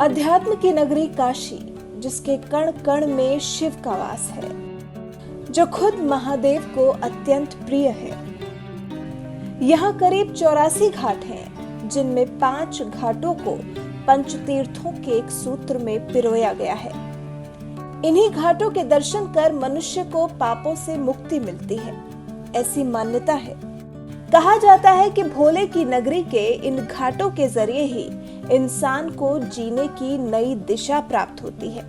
अध्यात्म की नगरी काशी, जिसके कण कण में शिव का वास है, जो खुद महादेव को अत्यंत प्रिय है। यहाँ करीब 84 घाट हैं, जिनमें 5 घाटों को पंचतीर्थों के एक सूत्र में पिरोया गया है। इन्हीं घाटों के दर्शन कर मनुष्य को पापों से मुक्ति मिलती है, ऐसी मान्यता है। कहा जाता है कि भोले की नगरी के इन घाटों के जरिए ही इंसान को जीने की नई दिशा प्राप्त होती है।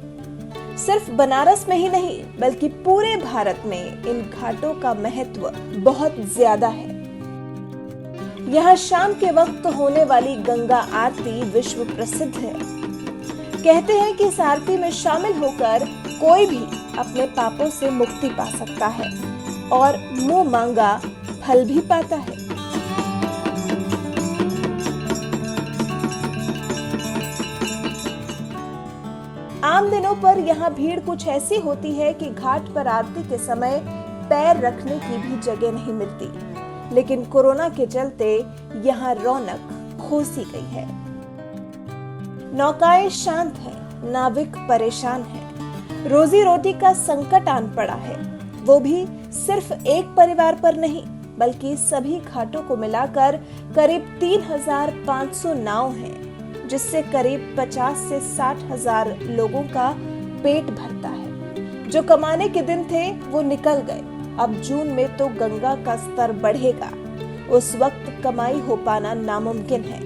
सिर्फ बनारस में ही नहीं, बल्कि पूरे भारत में इन घाटों का महत्व बहुत ज्यादा है। यहाँ शाम के वक्त होने वाली गंगा आरती विश्व प्रसिद्ध है। कहते हैं कि इस आरती में शामिल होकर कोई भी अपने पापों से मुक्ति पा सकता है और मुंह मांगा फल भी पाता है। आम दिनों पर यहाँ भीड़ कुछ ऐसी होती है कि घाट पर आरती के समय पैर रखने की भी जगह नहीं मिलती, लेकिन कोरोना के चलते यहाँ रौनक खो सी गई है। नौकाएं शांत हैं, नाविक परेशान हैं, रोजी रोटी का संकट आन पड़ा है। वो भी सिर्फ एक परिवार पर नहीं, बल्कि सभी घाटों को मिलाकर करीब 3,500 नाव हैं, जिससे करीब 50 से 60 हजार लोगों का पेट भरता है। जो कमाने के दिन थे वो निकल गए। अब जून में तो गंगा का स्तर बढ़ेगा, उस वक्त कमाई हो पाना नामुमकिन है।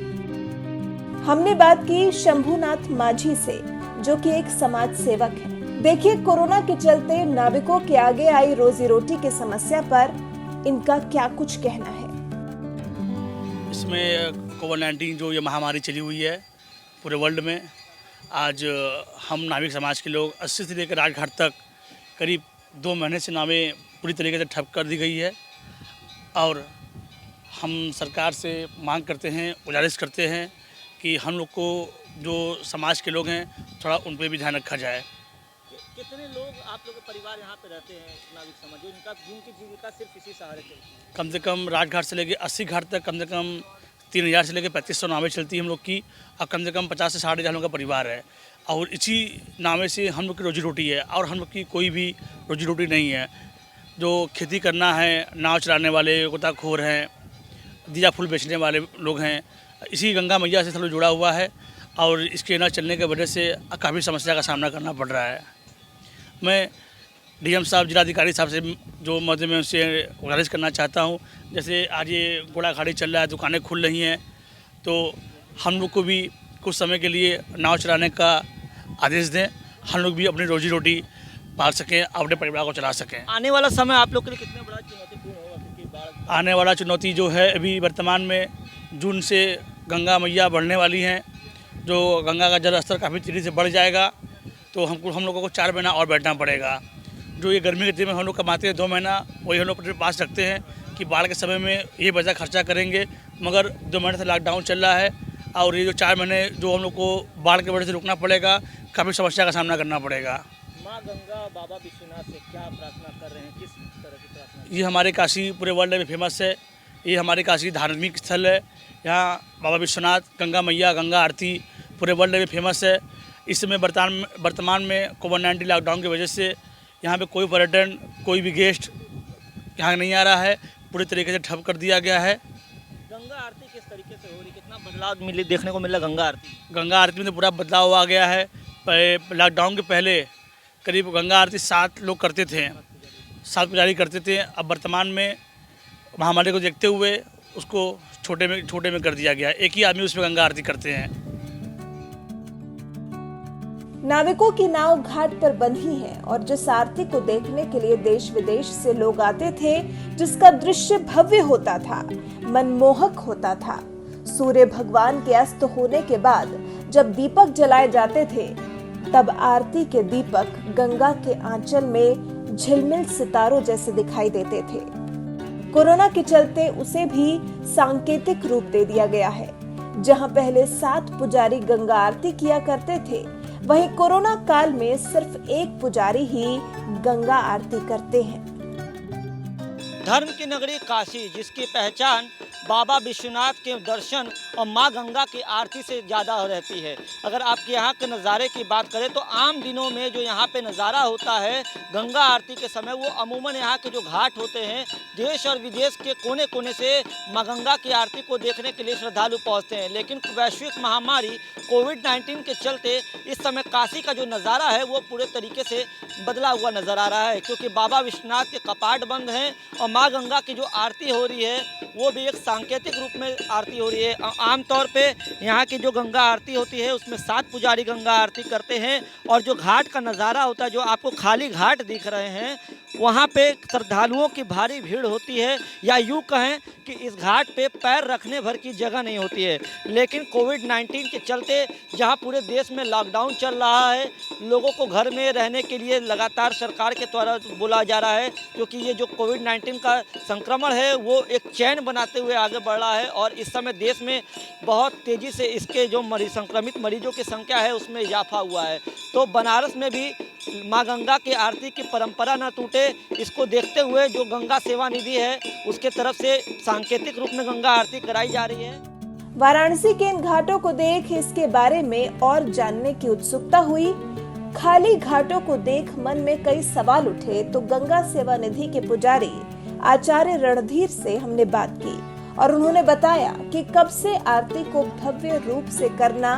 हमने बात की शंभुनाथ माझी से, जो कि एक समाज सेवक है। देखिए कोरोना के चलते नाविकों के आगे आई रोजी रोटी की समस्या पर इनका क्या कुछ कहना है। इसमें कोविड-19 जो ये महामारी चली हुई है पूरे वर्ल्ड में, आज हम नाविक समाज के लोग 80 से लेकर राजघाट तक करीब 2 महीने से नावें पूरी तरीके से ठप कर दी गई है। और हम सरकार से मांग करते हैं, गुजारिश करते हैं कि हम लोग को जो समाज के लोग हैं थोड़ा उन पर भी ध्यान रखा जाए। कितने लोग आप लोग के परिवार यहाँ पे रहते हैं नाविक समाज, जिनकी जीविका सिर्फ इसी सहारे चलती है? कम से कम राजघाट से लेकर 80 घाट तक कम से कम 3,000 से लेकर 3,500 नावें चलती है हम लोग की, और कम से कम 50 से 60 हज़ार लोगों का परिवार है। और इसी नावे से हम लोग की रोजी रोटी है, और हम लोग की कोई भी रोजी रोटी नहीं है। जो खेती करना है, नाव चलाने वाले गोताखोर हैं, दिया फूल बेचने वाले लोग हैं, इसी गंगा मैया से सब लोग जुड़ा हुआ है। और इसके न चलने की वजह से काफ़ी समस्या का सामना करना पड़ रहा है। मैं डीएम साहब, जिलाधिकारी साहब से जो मदद में उनसे गुजारिश करना चाहता हूँ, जैसे आज ये घोड़ा गाड़ी चल रहा है, दुकानें खुल रही हैं, तो हम लोग को भी कुछ समय के लिए नाव चलाने का आदेश दें। हम लोग भी अपनी रोजी रोटी पाल सकें, अपने परिवार को चला सकें। आने वाला समय आप लोग के लिए कितना बड़ा चुनौतीपूर्ण होगा, क्योंकि बाढ़ आने वाला चुनौती जो है, अभी वर्तमान में जून से गंगा मैया बढ़ने वाली हैं, जो गंगा का जल स्तर काफ़ी तेज़ी से बढ़ जाएगा, तो हम लोगों को 4 महीना और बैठना पड़ेगा। जो ये गर्मी के दिन में हम लोग कमाते हैं 2 महीना, वही हम लोग अपने पास रखते हैं कि बाढ़ के समय में ये बचा खर्चा करेंगे। मगर 2 महीने से लॉकडाउन चल रहा है, और ये जो 4 महीने जो हम लोग को बाढ़ की वजह से रुकना पड़ेगा, काफ़ी समस्या का सामना करना पड़ेगा। माँ गंगा बाबा विश्वनाथ से क्या प्रार्थना कर रहे हैं, किस तरह की प्रार्थना? ये हमारे काशी पूरे वर्ल्ड में फेमस है। ये हमारे काशी धार्मिक स्थल है। यहाँ बाबा विश्वनाथ, गंगा मैया, गंगा आरती पूरे वर्ल्ड में फेमस है। इस समय वर्तमान में कोविड-19 लॉकडाउन की वजह से यहाँ पे कोई पर्यटन, कोई भी गेस्ट यहाँ नहीं आ रहा है, पूरी तरीके से ठप कर दिया गया है। गंगा आरती किस तरीके से हो रही, कितना बदलाव देखने को मिला गंगा आरती? गंगा आरती में तो पूरा बदलाव आ गया है। लॉकडाउन के पहले करीब गंगा आरती 7 लोग करते थे, 7 पुजारी करते थे। अब वर्तमान में महामारी को देखते हुए उसको छोटे में कर दिया गया। एक ही आदमी उसमें गंगा आरती करते हैं। नाविकों की नाव घाट पर बंधी है, और जिस आरती को देखने के लिए देश विदेश से लोग आते थे, जिसका दृश्य भव्य होता था, मनमोहक होता था। सूर्य भगवान के अस्त होने के बाद जब दीपक जलाए जाते थे, तब आरती के दीपक गंगा के आंचल में झिलमिल सितारों जैसे दिखाई देते थे। कोरोना के चलते उसे भी सांकेतिक रूप दे दिया गया है। जहां पहले 7 पुजारी गंगा आरती किया करते थे, वहीं कोरोना काल में सिर्फ 1 पुजारी ही गंगा आरती करते हैं। धर्म की नगरी काशी, जिसकी पहचान बाबा विश्वनाथ के दर्शन और माँ गंगा की आरती से ज़्यादा रहती है। अगर आपके यहाँ के नज़ारे की बात करें तो आम दिनों में जो यहाँ पे नज़ारा होता है गंगा आरती के समय, वो अमूमन यहाँ के जो घाट होते हैं देश और विदेश के कोने कोने से माँ गंगा की आरती को देखने के लिए श्रद्धालु पहुँचते हैं। लेकिन वैश्विक महामारी कोविड-19 के चलते इस समय काशी का जो नज़ारा है वो पूरे तरीके से बदला हुआ नज़र आ रहा है, क्योंकि बाबा विश्वनाथ के कपाट बंद हैं और माँ गंगा की जो आरती हो रही है वो भी एक सांकेतिक रूप में आरती हो रही है। आमतौर पे यहाँ की जो गंगा आरती होती है उसमें 7 पुजारी गंगा आरती करते हैं और जो घाट का नज़ारा होता है, जो आपको खाली घाट दिख रहे हैं, वहाँ पे श्रद्धालुओं की भारी भीड़ होती है, या यूँ कहें कि इस घाट पे पैर रखने भर की जगह नहीं होती है। लेकिन कोविड-19 के चलते जहाँ पूरे देश में लॉकडाउन चल रहा है, लोगों को घर में रहने के लिए लगातार सरकार के द्वारा बोला जा रहा है, क्योंकि ये जो कोविड-19 का संक्रमण है वो एक चैन बनाते हुए आगे बढ़ रहा है और इस समय देश में बहुत तेज़ी से इसके जो संक्रमित मरीजों की संख्या है उसमें इजाफा हुआ है। तो बनारस में भी माँ गंगा की आरती की परंपरा न टूटे, इसको देखते हुए जो गंगा सेवा निधि है उसके तरफ से सांकेतिक रूप में गंगा आरती कराई जा रही है। वाराणसी के इन घाटों को देख इसके बारे में और जानने की उत्सुकता हुई। खाली घाटों को देख मन में कई सवाल उठे तो गंगा सेवा निधि के पुजारी आचार्य रणधीर से हमने बात की और उन्होंने बताया कि कब से आरती को भव्य रूप से करना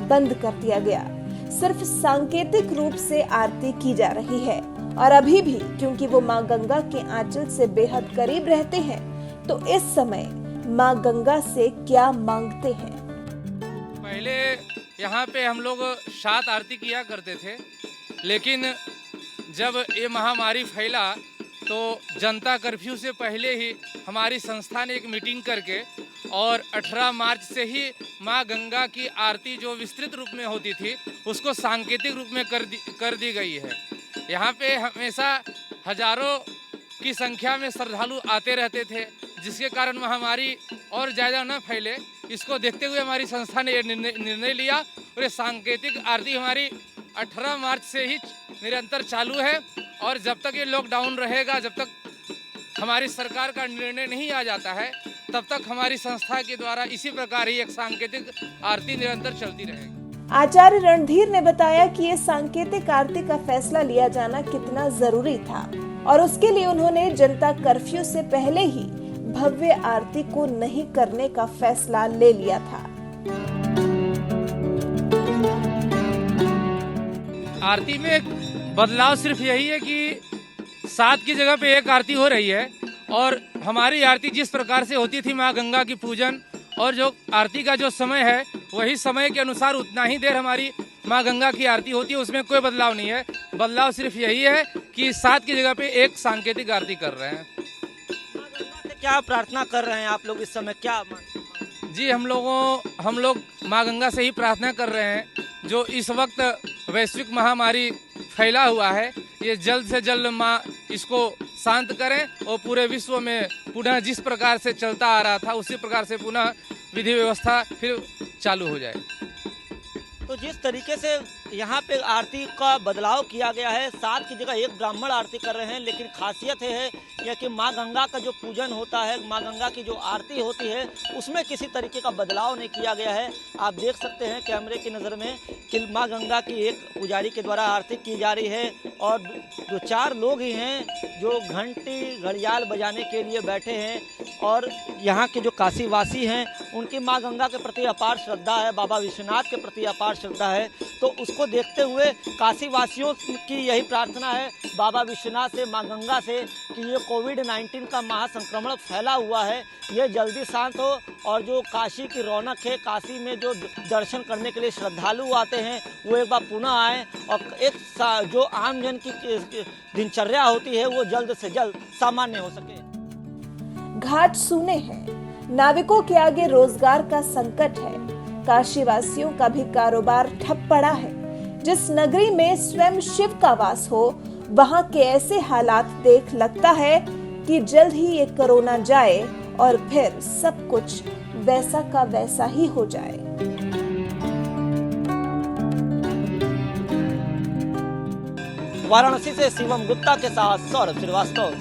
बंद कर दिया गया, सिर्फ सांकेतिक रूप से आरती की जा रही है। और अभी भी क्योंकि वो माँ गंगा के आंचल से बेहद करीब रहते हैं तो इस समय माँ गंगा से क्या मांगते हैं। पहले यहाँ पे हम लोग 7 आरती किया करते थे, लेकिन जब ये महामारी फैला तो जनता कर्फ्यू से पहले ही हमारी संस्था ने एक मीटिंग करके और 18 मार्च से ही माँ गंगा की आरती जो विस्तृत रूप में होती थी उसको सांकेतिक रूप में कर दी गई है। यहाँ पे हमेशा हजारों की संख्या में श्रद्धालु आते रहते थे, जिसके कारण महामारी और ज़्यादा न फैले, इसको देखते हुए हमारी संस्था ने निर्णय लिया और ये सांकेतिक आरती हमारी 18 मार्च से ही निरंतर चालू है। और जब तक ये लॉकडाउन रहेगा, जब तक हमारी सरकार का निर्णय नहीं आ जाता है, तब तक हमारी संस्था के द्वारा इसी प्रकार ही एक सांकेतिक आरती निरंतर चलती रहेगी। आचार्य रणधीर ने बताया कि ये सांकेतिक आरती का फैसला लिया जाना कितना जरूरी था और उसके लिए उन्होंने जनता कर्फ्यू से पहले ही भव्य आरती को नहीं करने का फैसला ले लिया था। आरती में बदलाव सिर्फ यही है कि 7 की जगह पे 1 आरती हो रही है और हमारी आरती जिस प्रकार से होती थी माँ गंगा की पूजन, और जो आरती का जो समय है वही समय के अनुसार उतना ही देर हमारी माँ गंगा की आरती होती है, उसमें कोई बदलाव नहीं है। बदलाव सिर्फ यही है कि 7 की जगह पे 1 सांकेतिक आरती कर रहे हैं। माँ गंगा से क्या प्रार्थना कर रहे हैं आप लोग इस समय, क्या जी, हम लोग माँ गंगा से ही प्रार्थना कर रहे हैं, जो इस वक्त वैश्विक महामारी फैला हुआ है, ये जल्द से जल्द माँ इसको शांत करें और पूरे विश्व में पुनः जिस प्रकार से चलता आ रहा था उसी प्रकार से पुनः विधि व्यवस्था फिर चालू हो जाए। तो जिस तरीके से यहाँ पे आरती का बदलाव किया गया है, 7 की जगह 1 ब्राह्मण आरती कर रहे हैं, लेकिन खासियत है यह कि माँ गंगा का जो पूजन होता है, माँ गंगा की जो आरती होती है उसमें किसी तरीके का बदलाव नहीं किया गया है। आप देख सकते हैं कैमरे की नज़र में कि माँ गंगा की एक पुजारी के द्वारा आरती की जा रही है और जो 4 लोग ही हैं जो घंटी घड़ियाल बजाने के लिए बैठे हैं और यहाँ के जो काशीवासी हैं उनकी माँ गंगा के प्रति अपार श्रद्धा है, बाबा विश्वनाथ के प्रति अपार श्रद्धा है। तो उसको देखते हुए काशीवासियों की यही प्रार्थना है बाबा विश्वनाथ से, माँ गंगा से, कि ये कोविड-19 का महासंक्रमण फैला हुआ है ये जल्दी शांत हो और जो काशी की रौनक है, काशी में जो दर्शन करने के लिए श्रद्धालु आते हैं वो एक बार पुनः आए और एक जो आम जन की दिनचर्या होती है वो जल्द से जल्द सामान्य हो सके। घाट सूने हैं, नाविकों के आगे रोजगार का संकट है, काशीवासियों का भी कारोबार ठप पड़ा है। जिस नगरी में स्वयं शिव का वास हो वहां के ऐसे हालात देख लगता है कि जल्द ही ये कोरोना जाए और फिर सब कुछ वैसा का वैसा ही हो जाए। वाराणसी से शिवम गुप्ता के साथ सौरभ श्रीवास्तव।